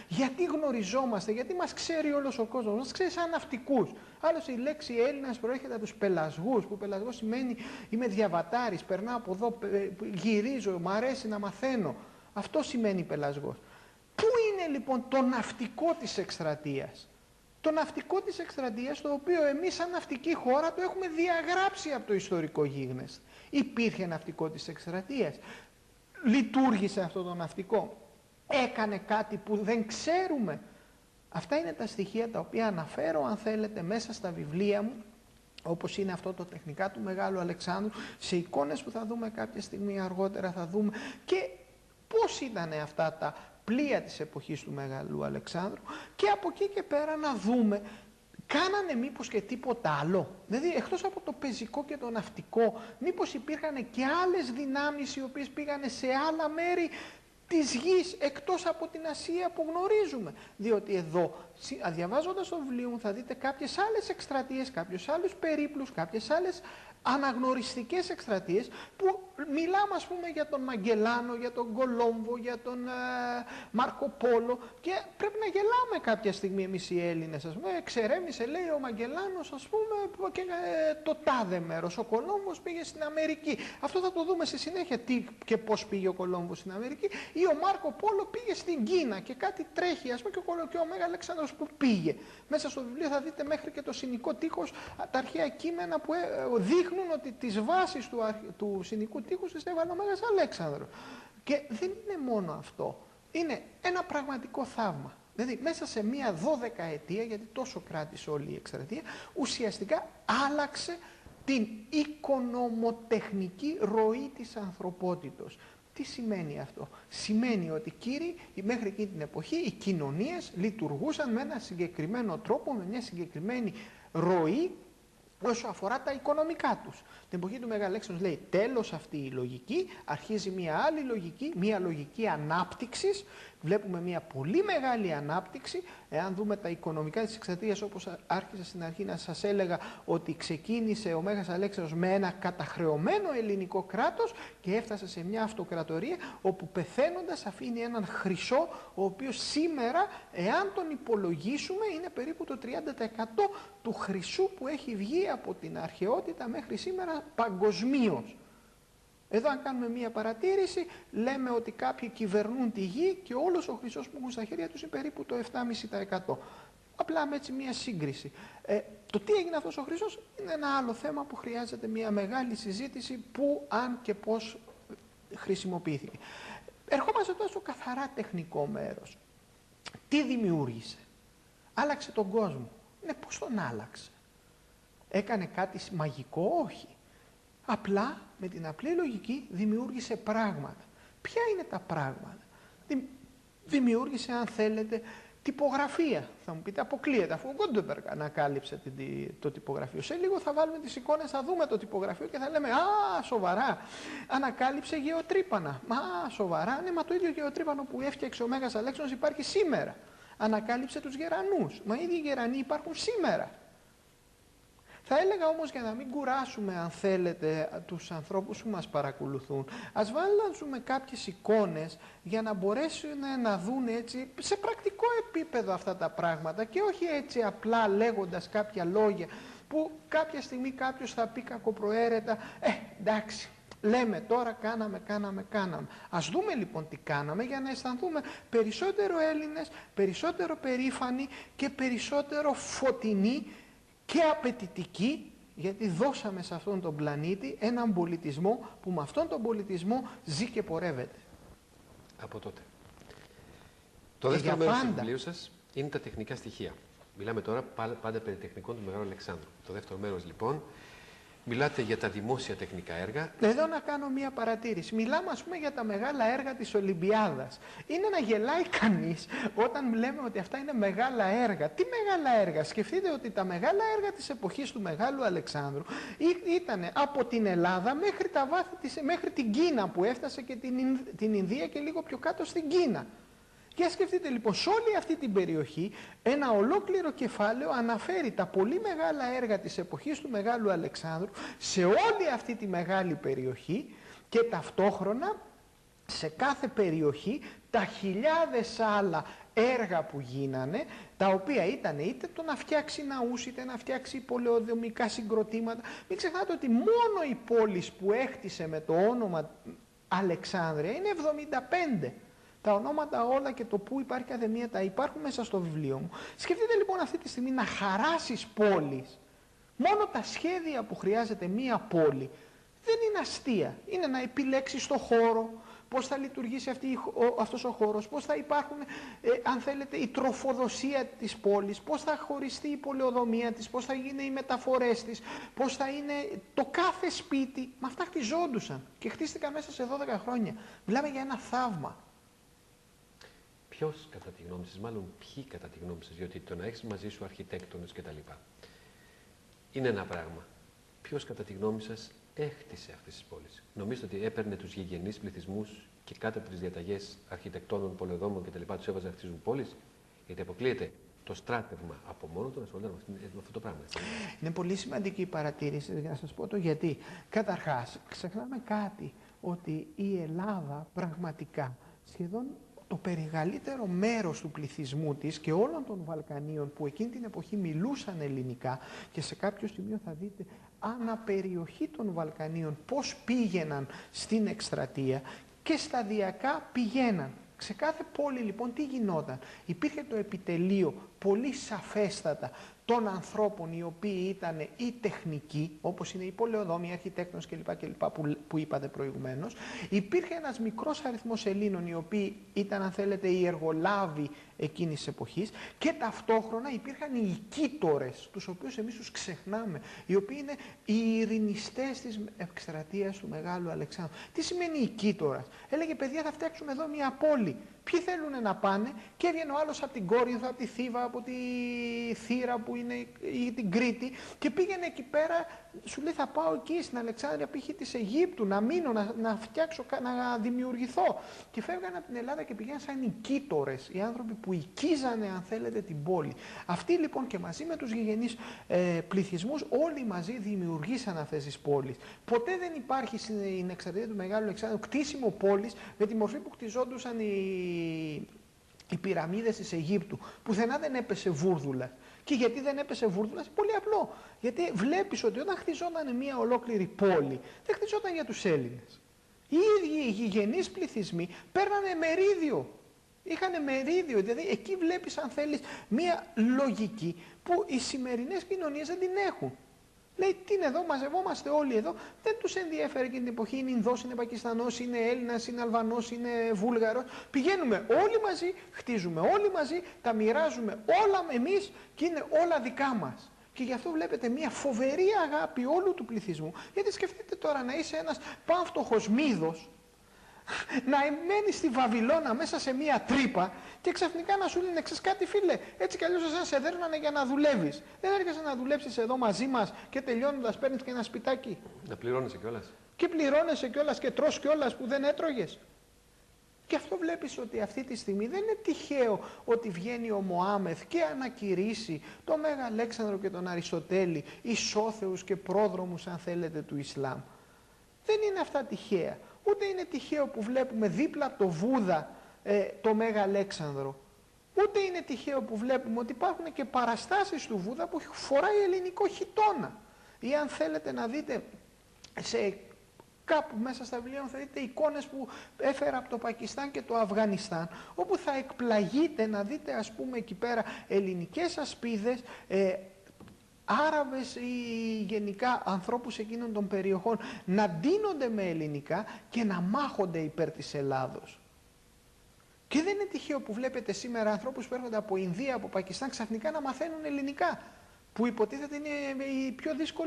Γιατί γνωριζόμαστε, γιατί μας ξέρει όλος ο κόσμος, μας ξέρει σαν ναυτικούς. Άλλωστε η λέξη Έλληνας προέρχεται από τους πελασγούς, που πελασγός σημαίνει είμαι διαβατάρης, περνάω από εδώ, γυρίζω, μου αρέσει να μαθαίνω. Αυτό σημαίνει πελασγός. Πού είναι λοιπόν το ναυτικό της εκστρατείας? Το ναυτικό της εκστρατείας, το οποίο εμείς σαν ναυτική χώρα το έχουμε διαγράψει από το ιστορικό γίγνεσθε. Υπήρχε ναυτικό της εκστρατείας. Λειτουργήσε αυτό το ναυτικό. Έκανε κάτι που δεν ξέρουμε. Αυτά είναι τα στοιχεία τα οποία αναφέρω, αν θέλετε, μέσα στα βιβλία μου, όπως είναι αυτό το τεχνικά του Μεγάλου Αλεξάνδρου, σε εικόνες που θα δούμε κάποια στιγμή αργότερα, θα δούμε και πώς ήταν αυτά τα πλοία της εποχής του Μεγάλου Αλεξάνδρου, και από εκεί και πέρα να δούμε, κάνανε μήπως και τίποτα άλλο? Δηλαδή εκτός από το πεζικό και το ναυτικό, μήπως υπήρχαν και άλλες δυνάμεις οι οποίες πήγανε σε άλλα μέρη της γης εκτός από την Ασία που γνωρίζουμε? Διότι εδώ, διαβάζοντας το βιβλίο μου, θα δείτε κάποιες άλλες εκστρατείες, κάποιους άλλους περίπλους, κάποιες άλλες αναγνωριστικές εκστρατείες που μιλάμε, ας πούμε, για τον Μαγκελάνο, για τον Κολόμβο, για τον Μάρκο Πόλο, και πρέπει να γελάμε κάποια στιγμή εμείς οι Έλληνες, ας πούμε. Εξερέμισε, λέει, ο Μαγκελάνος, ας πούμε, και το τάδε μέρος. Ο Κολόμβος πήγε στην Αμερική. Αυτό θα το δούμε στη συνέχεια, τι και πώς πήγε ο Κολόμβος στην Αμερική. Ή ο Μάρκο Πόλο πήγε στην Κίνα και κάτι τρέχει, ας πούμε, και ο Μέγα Αλέξανδρος που πήγε. Μέσα στο βιβλίο θα δείτε μέχρι και το Συνικό Τείχος, τα αρχαία κείμενα που δείχνουν ότι τις βάσεις του Συνικού Τείχους τις έβαλε ο Μέγας Αλέξανδρος. Και δεν είναι μόνο αυτό. Είναι ένα πραγματικό θαύμα. Δηλαδή μέσα σε μία 12 ετία, γιατί τόσο κράτησε όλη η εκστρατεία, ουσιαστικά άλλαξε την οικονομοτεχνική ροή της ανθρωπότητος. Τι σημαίνει αυτό? Σημαίνει ότι, κύριοι, μέχρι εκείνη την εποχή οι κοινωνίες λειτουργούσαν με ένα συγκεκριμένο τρόπο, με μια συγκεκριμένη ροή όσο αφορά τα οικονομικά τους. Την εποχή του Μεγάλου Αλέξανδρου λέει τέλος αυτή η λογική, αρχίζει μια άλλη λογική, μια λογική ανάπτυξης. Βλέπουμε μια πολύ μεγάλη ανάπτυξη. Εάν δούμε τα οικονομικά της εκστρατείας, όπως άρχισα στην αρχή να σας έλεγα, ότι ξεκίνησε ο Μέγας Αλέξανδρος με ένα καταχρεωμένο ελληνικό κράτος και έφτασε σε μια αυτοκρατορία όπου πεθαίνοντας αφήνει έναν χρυσό, ο οποίος σήμερα, εάν τον υπολογίσουμε, είναι περίπου το 30% του χρυσού που έχει βγει από την αρχαιότητα μέχρι σήμερα παγκοσμίως. Εδώ, αν κάνουμε μία παρατήρηση, λέμε ότι κάποιοι κυβερνούν τη γη και όλος ο χρυσός που έχουν στα χέρια τους είναι περίπου το 7,5%. Απλά με έτσι μία σύγκριση. Το τι έγινε αυτός ο χρυσός είναι ένα άλλο θέμα που χρειάζεται μία μεγάλη συζήτηση, που, αν και πώς χρησιμοποιήθηκε. Ερχόμαστε τώρα στο καθαρά τεχνικό μέρος. Τι δημιούργησε? Άλλαξε τον κόσμο. Ναι, πώς τον άλλαξε? Έκανε κάτι μαγικό? Όχι. Απλά με την απλή λογική δημιούργησε πράγματα. Ποια είναι τα πράγματα? Δημιούργησε, αν θέλετε, τυπογραφία. Θα μου πείτε, αποκλείεται, αφού ο Γκούντεμπεργκ ανακάλυψε το τυπογραφείο. Σε λίγο θα βάλουμε τις εικόνες, θα δούμε το τυπογραφείο και θα λέμε «Α, σοβαρά, ανακάλυψε γεωτρύπανα». «Μα, σοβαρά, ναι, μα το ίδιο γεωτρύπανο που έφτιαξε ο Μέγας Αλέξανδρος υπάρχει σήμερα». Ανακάλυψε τους γερανούς. Μα οι ίδιοι γερανοί υπάρχουν σήμερα. Θα έλεγα όμως, για να μην κουράσουμε, αν θέλετε, τους ανθρώπους που μας παρακολουθούν, ας βάλουμε κάποιες εικόνες για να μπορέσουν να δουν έτσι σε πρακτικό επίπεδο αυτά τα πράγματα, και όχι έτσι απλά λέγοντας κάποια λόγια που κάποια στιγμή κάποιος θα πει κακοπροαίρετα εντάξει, λέμε τώρα κάναμε. Ας δούμε λοιπόν τι κάναμε, για να αισθανθούμε περισσότερο Έλληνες, περισσότερο περήφανοι και περισσότερο φωτεινοί και απαιτητική, γιατί δώσαμε σε αυτόν τον πλανήτη έναν πολιτισμό που με αυτόν τον πολιτισμό ζει και πορεύεται. Από τότε. Το δεύτερο μέρος του βιβλίου σας είναι τα τεχνικά στοιχεία. Μιλάμε τώρα πάντα περί τεχνικών του Μεγάλου Αλεξάνδρου. Το δεύτερο μέρος λοιπόν, μιλάτε για τα δημόσια τεχνικά έργα. Εδώ να κάνω μία παρατήρηση. Μιλάμε, ας πούμε, για τα μεγάλα έργα της Ολυμπιάδας. Είναι να γελάει κανείς όταν λέμε ότι αυτά είναι μεγάλα έργα. Τι μεγάλα έργα? Σκεφτείτε ότι τα μεγάλα έργα της εποχής του Μεγάλου Αλεξάνδρου ήταν από την Ελλάδα μέχρι τα βάθη μέχρι την Κίνα, που έφτασε και την Ινδία και λίγο πιο κάτω στην Κίνα. Για σκεφτείτε λοιπόν, σε όλη αυτή την περιοχή ένα ολόκληρο κεφάλαιο αναφέρει τα πολύ μεγάλα έργα της εποχής του Μεγάλου Αλεξάνδρου σε όλη αυτή τη μεγάλη περιοχή, και ταυτόχρονα σε κάθε περιοχή τα χιλιάδες άλλα έργα που γίνανε, τα οποία ήταν είτε το να φτιάξει ναούς, είτε να φτιάξει πολεοδομικά συγκροτήματα. Μην ξεχνάτε ότι μόνο η πόλη που έκτισε με το όνομα Αλεξάνδρεια είναι 75. Τα ονόματα όλα και το που υπάρχει καθεμία τα υπάρχουν μέσα στο βιβλίο μου. Σκεφτείτε λοιπόν αυτή τη στιγμή να χαράσεις πόλεις. Μόνο τα σχέδια που χρειάζεται μία πόλη δεν είναι αστεία. Είναι να επιλέξεις το χώρο, πώς θα λειτουργήσει αυτός ο χώρος, πώς θα υπάρχουν, αν θέλετε, η τροφοδοσία της πόλης, πώς θα χωριστεί η πολεοδομία της, πώς θα γίνουν οι μεταφορές της, πώς θα είναι το κάθε σπίτι. Με αυτά χτιζόντουσαν και χτίστηκαν μέσα σε 12 χρόνια. Μιλάμε για ένα θαύμα. Ποιος κατά τη γνώμη σας, μάλλον ποιοι κατά τη γνώμη σας, διότι το να έχεις μαζί σου αρχιτέκτονες κτλ. Είναι ένα πράγμα. Ποιος κατά τη γνώμη σας έχτισε αυτές τις πόλεις? Νομίζετε ότι έπαιρνε τους γηγενείς πληθυσμούς και κάτω από τις διαταγές αρχιτεκτόνων, πολεοδόμων κτλ. Τους έβαζε να χτίζουν πόλεις? Γιατί αποκλείεται το στράτευμα από μόνο του να ασχολούνται με αυτό το πράγμα. Είναι πολύ σημαντική η παρατήρηση, για να σας πω το γιατί. Καταρχάς, ξεχνάμε κάτι, ότι η Ελλάδα πραγματικά σχεδόν το περιγαλύτερο μέρος του πληθυσμού της και όλων των Βαλκανίων που εκείνη την εποχή μιλούσαν ελληνικά, και σε κάποιο σημείο θα δείτε αναπεριοχή των Βαλκανίων πώς πήγαιναν στην εκστρατεία και σταδιακά πηγαίναν. Σε κάθε πόλη λοιπόν τι γινόταν? Υπήρχε το επιτελείο πολύ σαφέστατα των ανθρώπων οι οποίοι ήταν οι τεχνικοί, όπως είναι οι πολεοδόμοι, οι αρχιτέκτονες κλπ. Που είπατε προηγουμένως. Υπήρχε ένας μικρός αριθμός Ελλήνων οι οποίοι ήταν, αν θέλετε, οι εργολάβοι εκείνης της εποχής, και ταυτόχρονα υπήρχαν οι οικίτορες, τους οποίους εμείς τους ξεχνάμε, οι οποίοι είναι οι ειρηνιστές της εκστρατείας του Μεγάλου Αλεξάνδρου. Τι σημαίνει οικίτορας? Έλεγε, παιδιά, θα φτιάξουμε εδώ μια πόλη. Ποιοι θέλουν να πάνε? Και έβγαινε ο άλλος από την Κόρινθο, από τη Θήβα, από τη Θήρα που είναι ή την Κρήτη, και πήγαινε εκεί πέρα, σου λέει, θα πάω εκεί στην Αλεξάνδρεια π.χ. της Αιγύπτου, να μείνω, να φτιάξω, να δημιουργηθώ. Και φεύγανε από την Ελλάδα και πηγαίναν σαν οικίτορες, οι άνθρωποι που οικίζανε, αν θέλετε, την πόλη. Αυτοί λοιπόν και μαζί με τους γηγενείς πληθυσμούς, όλοι μαζί δημιουργήσαν αυτές τις πόλεις. Ποτέ δεν υπάρχει στην εξαρτία του Μεγάλου Αλεξάνδρου κτίσιμο πόλης με τη μορφή που κτιζόντουσαν οι πυραμίδες της Αιγύπτου. Πουθενά δεν έπεσε βούρδουλα. Και γιατί δεν έπεσε βούρδουλα? Πολύ απλό. Γιατί βλέπεις ότι όταν χτιζόταν μια ολόκληρη πόλη, δεν χτιζόταν για τους Έλληνες. Οι ίδιοι οι γηγενείς πληθυσμοί παίρνανε μερίδιο. Είχαν μερίδιο, δηλαδή εκεί βλέπεις, αν θέλεις, μια λογική που οι σημερινές κοινωνίες δεν την έχουν. Λέει, τι είναι εδώ, μαζευόμαστε όλοι εδώ. Δεν τους ενδιαφέρει εκείνη την εποχή, είναι Ινδός, είναι Πακιστανός, είναι Έλληνας, είναι Αλβανός, είναι Βούλγαρος. Πηγαίνουμε όλοι μαζί, χτίζουμε όλοι μαζί, τα μοιράζουμε όλα εμείς και είναι όλα δικά μας. Και γι' αυτό βλέπετε μια φοβερή αγάπη όλου του πληθυσμού. Γιατί σκεφτείτε τώρα να είσαι ένας πανφτωχος Μίδος, να μένει στη Βαβυλώνα μέσα σε μία τρύπα και ξαφνικά να σου λένε, ξέρεις κάτι φίλε, έτσι κι αλλιώς εσένα σε δέρνανε για να δουλεύεις. Δεν έρχεσαι να δουλέψεις εδώ μαζί μας και τελειώνοντας παίρνεις και ένα σπιτάκι? Να πληρώνεσαι κιόλας. Και πληρώνεσαι κιόλας και τρως κιόλας που δεν έτρωγες. Και αυτό βλέπεις ότι αυτή τη στιγμή δεν είναι τυχαίο ότι βγαίνει ο Μωάμεθ και ανακηρύσει τον Μέγα Αλέξανδρο και τον Αριστοτέλη ισόθεους και πρόδρομους, αν θέλετε, του Ισλάμ. Δεν είναι αυτά τυχαία. Ούτε είναι τυχαίο που βλέπουμε δίπλα από το Βούδα το Μέγα Αλέξανδρο. Ούτε είναι τυχαίο που βλέπουμε ότι υπάρχουν και παραστάσεις του Βούδα που φοράει ελληνικό χιτώνα. Ή αν θέλετε να δείτε κάπου μέσα στα βιβλία θα δείτε εικόνες που έφερα από το Πακιστάν και το Αφγανιστάν, όπου θα εκπλαγείτε να δείτε, ας πούμε, εκεί πέρα ελληνικές ασπίδες, Άραβες ή γενικά ανθρώπους εκείνων των περιοχών να ντύνονται με ελληνικά και να μάχονται υπέρ της Ελλάδος. Και δεν είναι τυχαίο που βλέπετε σήμερα ανθρώπους που έρχονται από Ινδία, από Πακιστάν, ξαφνικά να μαθαίνουν ελληνικά, που υποτίθεται είναι η πιο δύσκολη